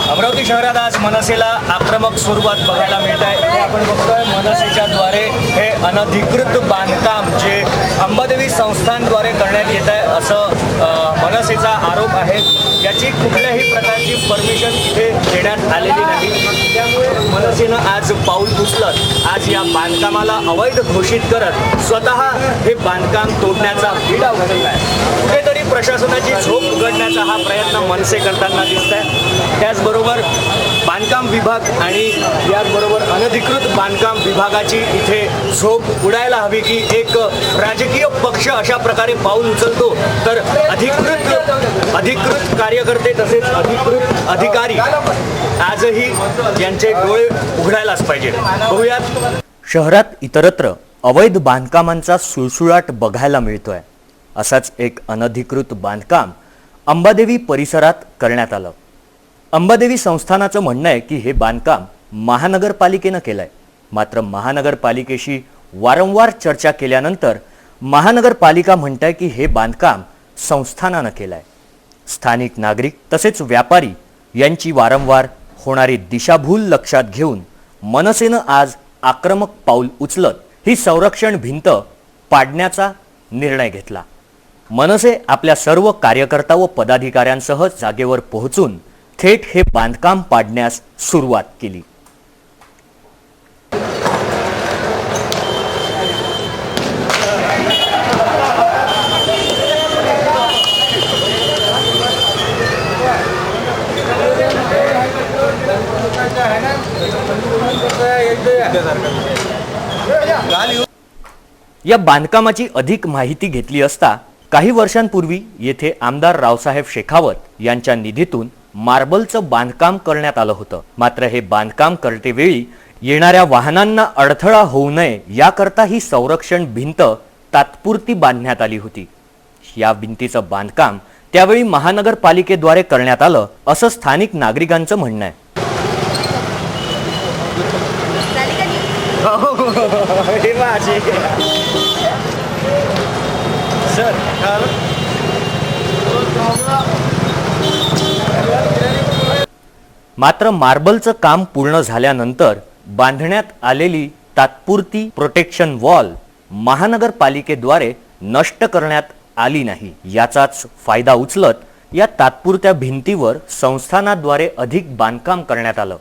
अमरावती शहरात आज मनसेला आक्रमक स्वरूपात बघायला मिळत आहे। हे आपण बघतोय मनसेच्या द्वारे हे अनधिकृत बांधकाम जे अंबादेवी संस्थांद्वारे करण्यात येत आहे असं मनसेचा आरोप आहे। याची कुठल्याही प्रकारची परमिशन इथे देण्यात आलेली नाही। त्यामुळे मनसेनं आज पाऊल उचलत आज या बांधकामाला अवैध घोषित करत स्वतः हे बांधकाम तोडण्याचा विडा उचलला आहे। कुठेतरी प्रशासनाची झोप उघडण्याचा हा प्रयत्न मनसे करताना दिसत आहे। त्याचबरोबर बांधकाम विभाग आणि याचबरोबर अनधिकृत बांधकाम विभागाची इथे झोप उडायला हवी की एक राजकीय पक्ष अशा प्रकारे पाऊल उचलतो तर अधिकृत कार्यकर्ते तसेच अधिकृत अधिकारी आजही यांचे डोळे उघडायलाच पाहिजे। बघूयात। शहरात इतरत्र अवैध बांधकामांचा सुळसुळाट बघायला मिळतोय। असाच एक अनधिकृत बांधकाम अंबादेवी परिसरात करण्यात आलं। अंबादेवी संस्थानाचं म्हणणं आहे की हे बांधकाम महानगरपालिकेनं केलंय। मात्र महानगरपालिकेशी वारंवार चर्चा केल्यानंतर महानगरपालिका म्हणताय की हे बांधकाम संस्थानानं केलंय। स्थानिक नागरिक तसेच व्यापारी यांची वारंवार होणारी दिशाभूल लक्षात घेऊन मनसेनं आज आक्रमक पाऊल उचलत ही संरक्षण भिंत पाडण्याचा निर्णय घेतला। मनसे आपल्या सर्व कार्यकर्ता व पदाधिकाऱ्यांसह जागेवर पोहोचून थेट हे बांधकाम पाडण्यास सुरुवात केली। या बांधकामाची अधिक माहिती घेतली असता काही वर्षांपूर्वी येथे आमदार रावसाहेब शेखावत यांच्या निधीतून मार्बलचं बांधकाम करण्यात आलं होतं। मात्र हे बांधकाम करतेवेळी येणाऱ्या वाहनांना अडथळा होऊ नये याकरता ही संरक्षण भिंत तात्पुरती बांधण्यात आली होती। या भिंतीचं बांधकाम त्यावेळी महानगरपालिकेद्वारे करण्यात आलं असं स्थानिक नागरिकांचं म्हणणं आहे। मात्र मार्बलचं काम पूर्ण झाल्यानंतर बांधण्यात आलेली तात्पुरती प्रोटेक्शन वॉल महानगरपालिकेद्वारे नष्ट करण्यात आली नाही। याचाच फायदा उचलत या तात्पुरत्या भिंतीवर संस्थानाद्वारे अधिक बांधकाम करण्यात आलं।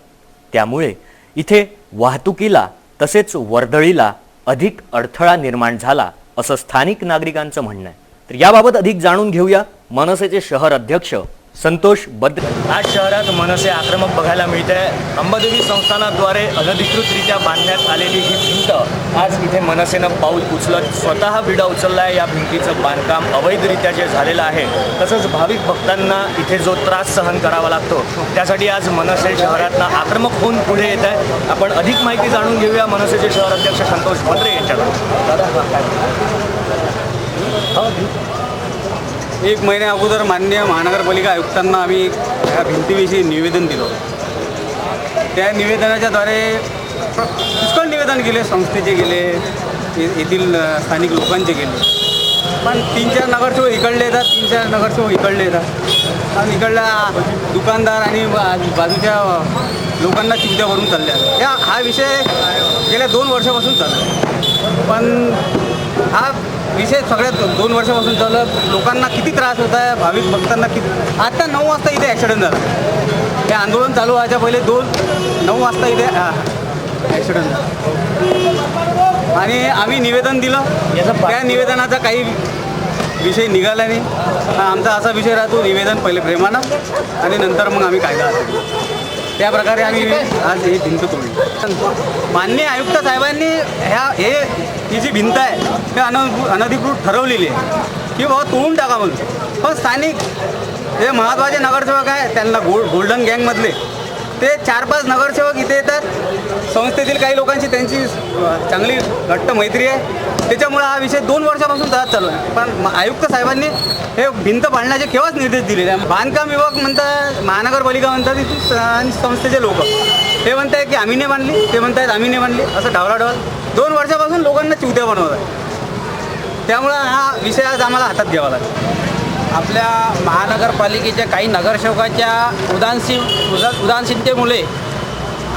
त्यामुळे इथे वाहतुकीला तसेच वर्दळीला अधिक अडथळा निर्माण झाला असं स्थानिक नागरिकांचं म्हणणं आहे। तर याबाबत अधिक जाणून घेऊया मनसेचे शहर अध्यक्ष संतोष बद्रे। आज शहरात मनसे आक्रमक बघायला मिळते। अंबादेवी संस्थानाद्वारे अनधिकृतरित्या बांधण्यात आलेली ही भिंत आज इथे मनसेनं पाऊल उचलत स्वतः विडा उचललाय। या भिंतीचं बांधकाम अवैधरित्या जे झालेलं आहे तसंच भाविक भक्तांना इथे जो त्रास सहन करावा लागतो त्यासाठी आज मनसे शहरातनं आक्रमक होऊन पुढे येत आहे। आपण अधिक माहिती जाणून घेऊया मनसेचे शहर अध्यक्ष संतोष बद्रे यांच्याकडून। एक महिन्या अगोदर माननीय महानगरपालिका आयुक्तांना आम्ही या भिंतीविषयी निवेदन दिलं। त्या निवेदनाच्याद्वारे पुष्कळ निवेदन केले, संस्थेचे गेले, येथील स्थानिक लोकांचे गेले, पण 3-4 नगरसेवक इकडले येतात, 3-4 नगरसेवक इकडले येतात आणि इकडल्या दुकानदार आणि बाजूच्या लोकांना चिमट्या भरून चालल्या। हा विषय गेल्या 2 वर्षापासून चालला आहे। पण हा विषय सगळ्यात 2 वर्षापासून चाललं। लोकांना किती त्रास होत आहे, भाविक भक्तांना किती। आता 9 वाजता इथे ॲक्सिडेंट झाला। हे आंदोलन चालू व्हायच्या पहिले 9 वाजता इथे ॲक्सिडेंट झाला आणि आम्ही निवेदन दिलं। त्या निवेदनाचा काही विषय निघाला नाही। आमचा असा विषय राहतो, निवेदन पहिले प्रेमानं आणि नंतर मग आम्ही कायदा हाती। त्या प्रकारे आम्ही आज ही भिंत तोडली। माननीय आयुक्त साहेबांनी ही जी भिंत आहे हे अनधिकृत ठरवलेली आहे की बाबा तोडून टाका म्हणून। पण स्थानिक जे महत्त्वाचे नगरसेवक आहे त्यांना गोल्डन गँगमधले ते 4-5 नगरसेवक इथे येतात। संस्थेतील काही लोकांची त्यांची चांगली घट्ट मैत्री आहे, त्याच्यामुळे हा विषय 2 वर्षापासून तसाच चालू आहे। पण आयुक्त साहेबांनी हे भिंत पाडण्याचे केव्हाच निर्देश दिलेले आहे। बांधकाम विभाग म्हणतात, महानगरपालिका म्हणतात आणि संस्थेचे लोक हे म्हणत आहेत की आम्ही नाही बांधली, ते म्हणतात आम्ही नाही बांधली, असं ढवळाढवळ 2 वर्षापासून लोकांना चिवत्या बनवत आहे। त्यामुळं हा विषय आज आम्हाला हातात घ्यावा लागेल। आपल्या महानगरपालिकेच्या काही नगरसेवकाच्या उदासीनतेमुळे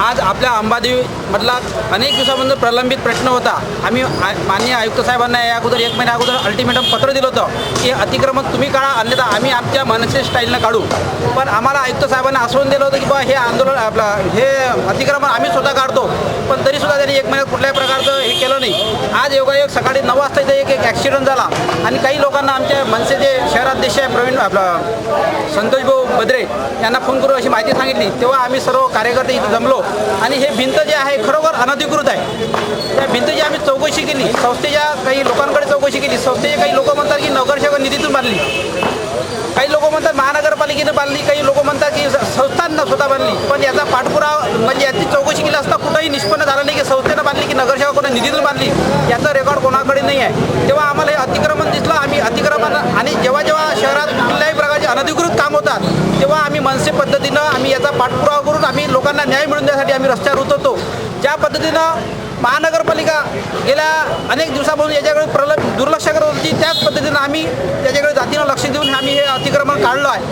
आज आपल्या अंबादेवीमधला अनेक दिवसापासून प्रलंबित प्रश्न होता. आम्ही माननीय आयुक्त साहेबांना या अगोदर 1 महिन्या अगोदर अल्टिमेटम पत्र दिलं होतं की अतिक्रमण तुम्ही काढा, अन्यथा आम्ही आमच्या मनसे स्टाईलनं काढू. पण आम्हाला आयुक्त साहेबांना आश्वासन दिलं होतं की बा हे आंदोलन हे अतिक्रमण आम्ही स्वतः काढतो. पण तरीसुद्धा त्यांनी 1 महिन्यात कुठल्याही प्रकारचं हे केलं नाही. आज योगायोग सकाळी 9 वाजता इथे एक ॲक्सिडेंट झाला आणि काही लोकांना आमच्या मनसेचे शहराध्यक्ष आहे प्रवीण संतोष भाऊ बद्रे यांना फोन करून अशी माहिती सांगितली. तेव्हा आम्ही सर्व कार्यकर्ते इथे जमलो आणि हे भिंत जे आहे खरोखर अनधिकृत आहे. त्या भिंतीची आम्ही चौकशी केली, संस्थेच्या काही लोकांकडे चौकशी केली. संस्थेचे काही लोक म्हणतात की नगरसेवक निधीतून बांधली, काही लोक म्हणतात महानगरपालिकेने बांधली, काही लोक म्हणतात की संस्थांना स्वतः बांधली. पण याचा पाठपुरावा म्हणजे याची चौकशी केली असता कुठंही निष्पन्न झालं नाही की संस्थेनं बांधली की नगरसेवकाने निधीतून बांधली. याचं रेकॉर्ड कोणाकडे नाही आहे. तेव्हा आम्हाला हे अतिक्रमण दिसलं. आम्ही अतिक्रमण आणि जेव्हा शहरात कुठल्याही प्रकारचे अनधिकृत काम होतात तेव्हा आम्ही मनसे पद्धतीनं आम्ही याचा पाठपुरावा करून आम्ही लोकांना न्याय मिळवून देण्यासाठी आम्ही रस्त्यावर उतरतो. ज्या पद्धतीनं महानगरपालिका गेल्या अनेक दिवसापासून याच्याकडे दुर्लक्ष करत होती, त्याच पद्धतीनं आम्ही त्याच्याकडे जातीनं लक्ष देऊन आम्ही हे अतिक्रमण काढलं आहे.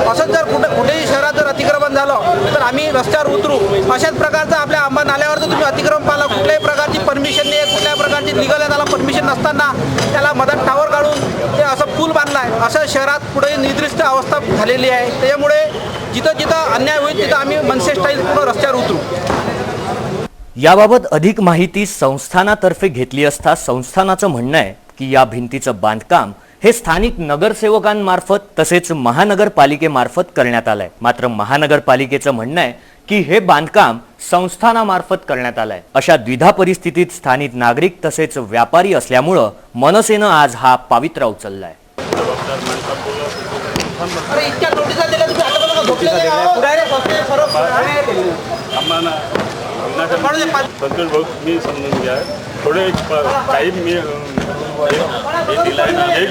असंच जर कुठेही शहरात जर अतिक्रमण झालं तर आम्ही रस्त्यावर उतरू. अशाच प्रकारचं आपल्या आंबा नाल्यावर जर तुम्ही अतिक्रमण पाहिलं, कुठल्याही प्रकारची परमिशन नाही, कुठल्याही प्रकारची लिगल त्याला परमिशन नसताना त्याला मधात टावर काढून ते असं पूल बांधला आहे. असं शहरात पुढे निद्रिस्त अवस्था झालेली आहे. त्याच्यामुळे जिथं जिथं अन्याय होईल तिथं आम्ही मनसे स्टाईल पूर्ण रस्त्यावर उतरू. याबाबत अधिक माहिती संस्थानातर्फे घेतली असता संस्थानाचं म्हणणं आहे की या भिंतीचं बांधकाम हे स्थानिक नगरसेवकांमार्फत तसेच महानगरपालिकेमार्फत करण्यात आलंय. मात्र महानगरपालिकेचं म्हणणं आहे की हे बांधकाम संस्थानामार्फत करण्यात आलंय. अशा द्विधा परिस्थितीत स्थानिक नागरिक तसेच व्यापारी असल्यामुळं मनसेनं आज हा पावित्रा उचललाय. संतोष भाऊ मी समजून घ्या थोडे टाईम मी दिला आहे.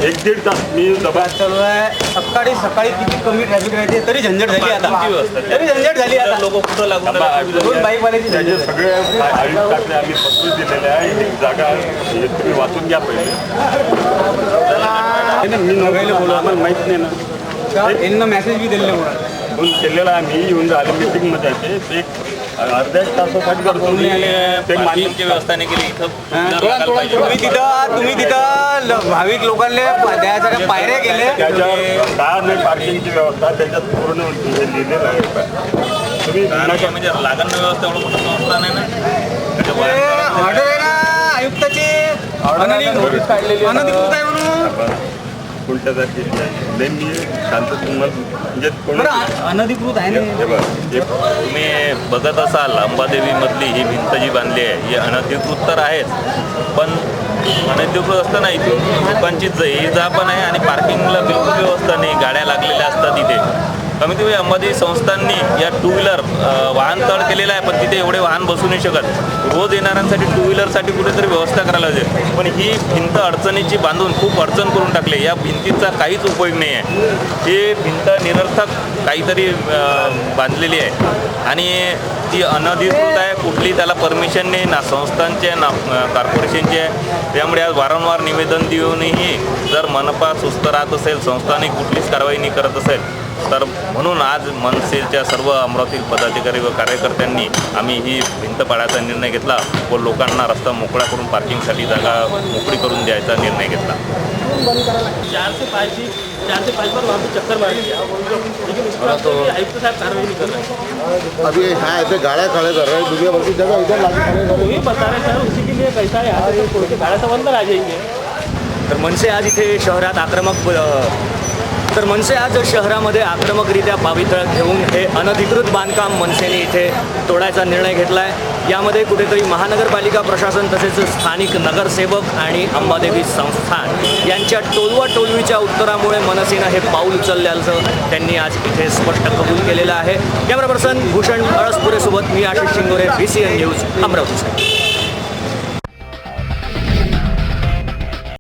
एक दीड तास मी दबा चालू आहे. सकाळी किती कमी ट्रॅफिक राहते तरी झंझट झाली आता. लोक कुठं लागून बाईकवाल्याची त्याचे सगळे आयुक्त टाकले आम्ही पत्र दिलेले आहे. एक जागा तुम्ही वाचून घ्या पहिले. मी नव्याला बोलू आम्हाला माहीत नाही ना. यांना मेसेज बी दिलेले फोन केलेला आहे. मी येऊन राहिले मीटिंगमध्ये आहे. ते एक अर्ध्या तासासाठी पार्किंगची व्यवस्था नाही केली इथं. तुम्ही तिथं भाविक लोकांना द्यायच्या पायऱ्या केल्या. त्याच्यावर का नाही पार्किंगची व्यवस्था त्याच्यात पूर्ण लिहिलेलं आहे. तुम्ही म्हणजे लागण व्यवस्था एवढं मोठं संस्था नाही ना. ऑर्डर आहे ना आयुक्ताची अनधिकृत आहे म्हणून उलट्या जाती नाही. मी शांत तुम्हाला म्हणजे अनधिकृत आहे ना. तुम्ही बघत असाल अंबादेवीमधली ही भिंत जी बांधली आहे ही अनधिकृत तर आहेच, पण अनधिकृत असताना इथून लोकांची ये जा पण आहे आणि पार्किंगला बिलकुल व्यवस्था नाही. गाड्या लागलेल्या असतात इथे. कमीत कमी अंबादेवी संस्थांनी या 2 व्हीलर वाहन तळ केलेलं आहे, पण तिथे एवढे वाहन बसू नाही शकत. रोज येणाऱ्यांसाठी 2 व्हीलरसाठी कुठेतरी व्यवस्था करायला पाहिजे. पण ही भिंत अडचणीची बांधून खूप अडचण करून टाकले. या भिंतीचा काहीच उपयोग नाही आहे. ही भिंत निरर्थक काहीतरी बांधलेली आहे आणि ती अनधिकृत आहे. कुठली त्याला परमिशन नाही ना संस्थांचे ना कॉर्पोरेशनचे आहे. त्यामुळे आज वारंवार निवेदन देऊनही जर मनपा सुस्त राहत असेल, संस्थांनी कुठलीच कारवाई नाही करत असेल तर म्हणून आज मनसेच्या सर्व अमरावतीतील पदाधिकारी व कार्यकर्त्यांनी आम्ही ही भिंत पाडायचा निर्णय घेतला व लोकांना रस्ता मोकळा करून पार्किंगसाठी जागा मोकळी करून द्यायचा निर्णय घेतला. 4 से 5 बार वहाँ पे चक्कर मार दिया, लेकिन उसके बाद तो आयुक्त साहब कार्रवाई नहीं कर रहे. अभी हाँ ऐसे गाड़ियाँ खड़े कर रहे हैं. दुनिया भर की जगह इधर लाके खड़े कर रहे वही बता रहे सर, उसी के लिए कैसा है यहाँ से कोई गाड़ियाँ सब अंदर आ जाएंगे. तर मनसे आज इथे शहरामध्ये आक्रमकरित्या पावित्र्य घेऊन हे अनधिकृत बांधकाम मनसेने इथे तोडायचा निर्णय घेतला आहे. यामध्ये कुठेतरी महानगरपालिका प्रशासन तसेच स्थानिक नगरसेवक आणि अंबादेवी संस्थान यांच्या टोलवाटोलवीच्या उत्तरामुळे मनसेनं हे पाऊल उचलल्याचं त्यांनी आज इथे स्पष्ट कबूल केलेलं आहे. कॅमेरा पर्सन भूषण अळसपुरेसोबत मी आशिष शिंगोरे, BCN न्यूज, अमरावती.